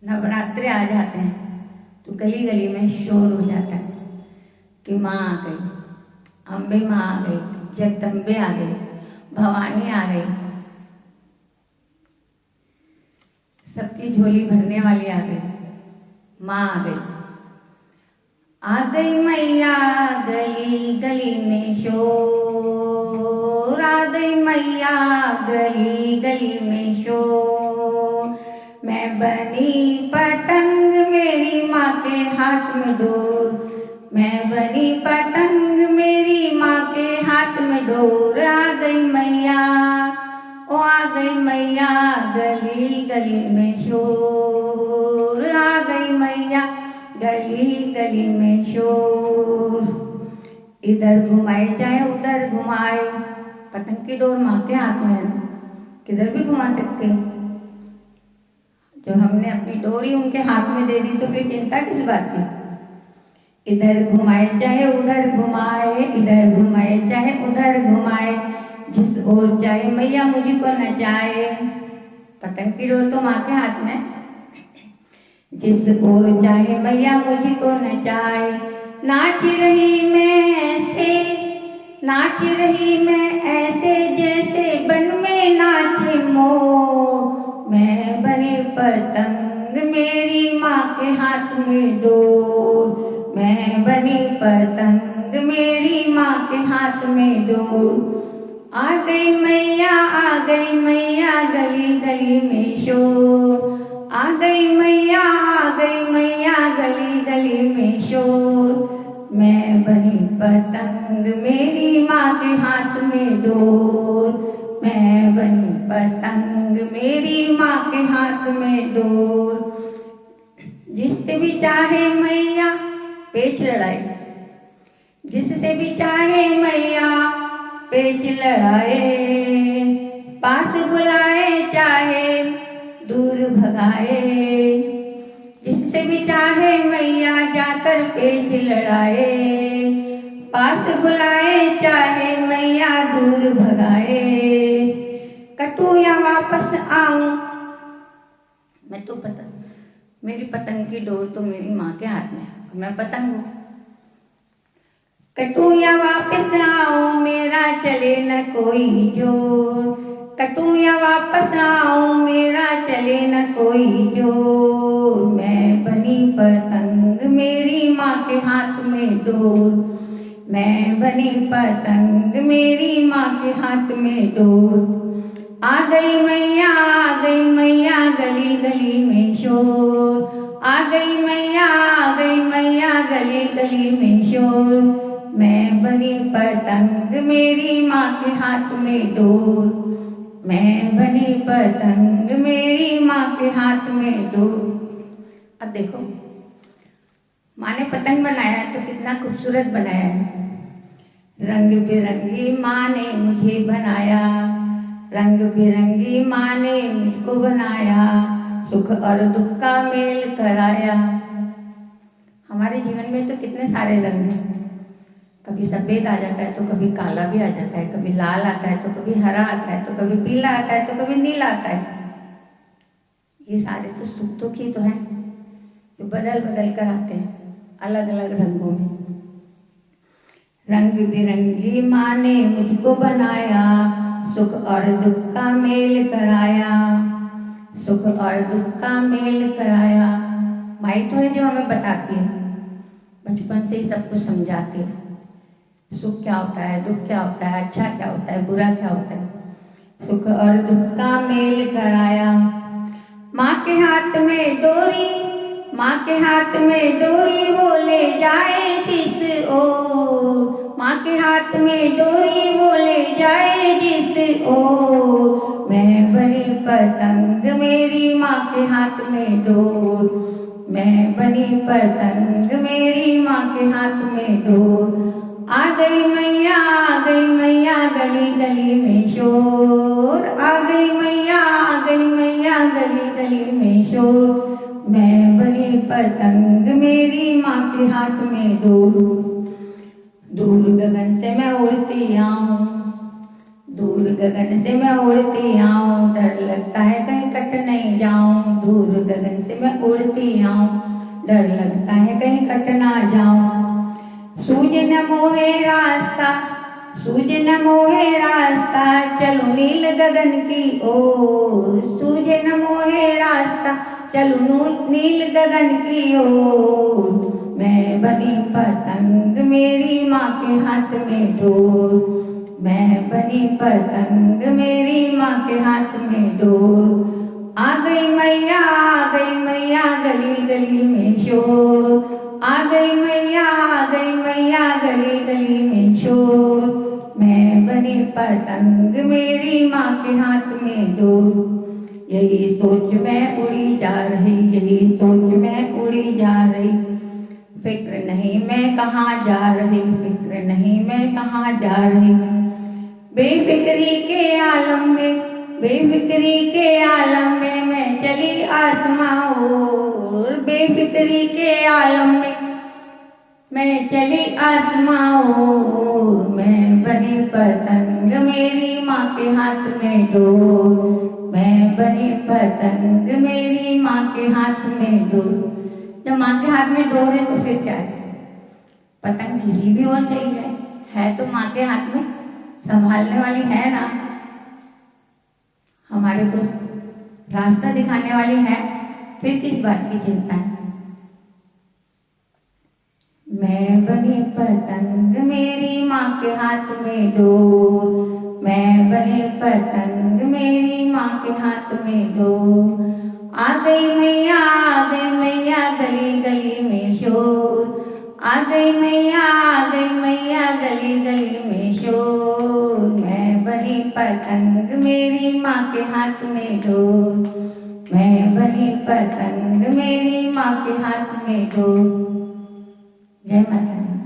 नवरात्रे आ जाते हैं तो गली गली में शोर हो जाता है कि माँ आ गई, अम्बे माँ आ गई, जगदम्बे आ गई, भवानी आ गई, सबकी झोली भरने वाली आ गई, माँ आ गई। आ गई मैया गली गली में शोर, आ गई मैया गली गली में शोर। मैं बनी पतंग मेरी माँ के हाथ में डोर, मैं बनी पतंग मेरी माँ के हाथ में डोर। आ गई मैया, ओ आ गई मैया गली गली में शोर, आ गई मैया गली गली में शोर। इधर घुमाए चाहे उधर घुमाए, पतंग की डोर माँ के हाथ में है, किधर भी घुमा सकते हैं। जो हमने अपनी डोरी उनके हाथ में दे दी तो फिर चिंता किस बात की। इधर घुमाए चाहे उधर घुमाए, इधर घुमाए चाहे उधर घुमाए, जिस ओर चाहे मैया मुझको नचाए। पतंग की डोर तो माँ के हाथ में, जिस ओर चाहे मैया मुझको नचाए। नाच रही मैं ऐसे, नाच रही मैं ऐसे जैसे बन में नाचे मोर। मैं बनी पतंग मेरी माँ के हाथ में डोर, मैं बनी पतंग मेरी माँ के हाथ में डोर। आ गई मैया, आ गई मैया गली गली में शोर, आ गई मैया, आ गई मैया गली गली में शोर। मैं बनी पतंग मेरी माँ के हाथ में डोर, मैं बनी पतंग मेरी माँ के हाथ में डोर। जिससे भी चाहे मैया पेच लड़ाए, जिससे भी चाहे मैया पेच लड़ाए। पास बुलाए चाहे दूर भगाए, जिससे भी चाहे मैया जाकर पेच लड़ाए। पास बुलाए चाहे मैया दूर भगाए। कटू या वापस आऊं मैं तो पतंग, मेरी पतंग की डोर तो मेरी माँ के हाथ में है, मैं पतंग हूँ। कटू या वापस आऊं मेरा चले न कोई जोर, कटू या वापस आऊं मेरा चले न कोई जोर। मैं बनी पतंग मेरी माँ के हाथ में डोर, मैं बनी पतंग मेरी माँ के हाथ में डोर। आ गई मैया, आ गई मैया गली गली में शोर, आ गई मैया, आ गई मैया गली गली में शोर। मैं बनी पतंग मेरी माँ के हाथ में डोर, मैं बनी पतंग मेरी माँ के हाथ में डोर। अब देखो माँ ने पतंग बनाया है तो कितना खूबसूरत बनाया है। रंग बिरंगी माँ ने मुझे बनाया, रंग बिरंगी माँ ने मुझको बनाया, सुख और दुख का मेल कराया। हमारे जीवन में तो कितने सारे रंग हैं, कभी सफेद आ जाता है तो कभी काला भी आ जाता है, कभी लाल आता है तो कभी हरा आता है तो कभी पीला आता है तो कभी नीला आता है। ये सारे तो सुख दुख ही तो हैं जो बदल बदल कर आते हैं अलग अलग रंगों में। रंग बिरंगी माँ ने मुझको बनाया, सुख और दुख का मेल कराया, सुख और दुख का मेल कराया। माई तो है जो हमें बताती है, बचपन से ही सब कुछ समझाती है। सुख क्या होता है, दुख क्या होता है, अच्छा क्या होता है, बुरा क्या होता है। सुख और दुख का मेल कराया। माँ के हाथ में डोरी, माँ के हाथ में डोरी वो ले जाए जिस ओर, माँ के हाथ में डोरी वो ले जाए जिस ओर। मैं बनी पतंग मेरी माँ के हाथ में डोर, मैं बनी पतंग मेरी माँ के हाथ में डोर। आ गई मैया, आ गई मैया गली गली में शोर, आ गई मैया, आ गई मैया गली गली में शोर। मैं बनी पतंग मेरी माँ के हाथ में डोर। दूर गगन से मैं उड़ती आऊं, दूर गगन से मैं उड़ती आऊं, डर लगता है कहीं कट नहीं जाऊं। दूर गगन से मैं उड़ती आऊं, डर लगता है कहीं कट ना जाऊं। सूझ न मोहे रास्ता, सूझ न मोहे रास्ता, चलो नील गगन की ओर। सूझ न मोहे रास्ता, चलो नील गगन की ओर। मैं बनी पतंग मेरी माँ के हाथ में डोर। मैं बनी पतंग मेरी माँ के हाथ में डोर। आ गई मैया, आ गई मैया, गली गली में शोर। आ गई मैया, आ गई मैया, गली गली में शोर। मैं बनी पतंग मेरी माँ के हाथ में डोर। यही सोच में उड़ी जा रही, यही सोच में उड़ी जा रही। फिक्र नहीं मैं कहाँ जा रही, फिक्र नहीं मैं कहाँ जा रही। बेफिक्री के आलम में, बेफिक्री के आलम में मैं चली आसमां ओर। बेफिक्री के आलम में मैं चली आसमां ओर। मैं बनी पतंग मेरी माँ के हाथ में डोर। मैं बनी पतंग मेरी माँ के हाथ में डोर। जब माँ के हाथ में डोर है तो फिर क्या है? पतंग किसी भी और चली जाए, है तो माँ के हाथ में, संभालने वाली है ना, हमारे को रास्ता दिखाने वाली है। फिर किस बात की चिंता है? मैं बनी पतंग मेरी माँ के हाथ में डोर। मैं बनी पतंग मेरी माँ के हाथ में डोर। आ गई मैया, आ गई मैया, गली गली में शोर। आ गई मैया, आ गई मैया, गली गली में शोर। मैं बनी पतंग मेरी माँ के हाथ में डोर। मैं बनी पतंग मेरी माँ के हाथ में डोर। जय माता दी।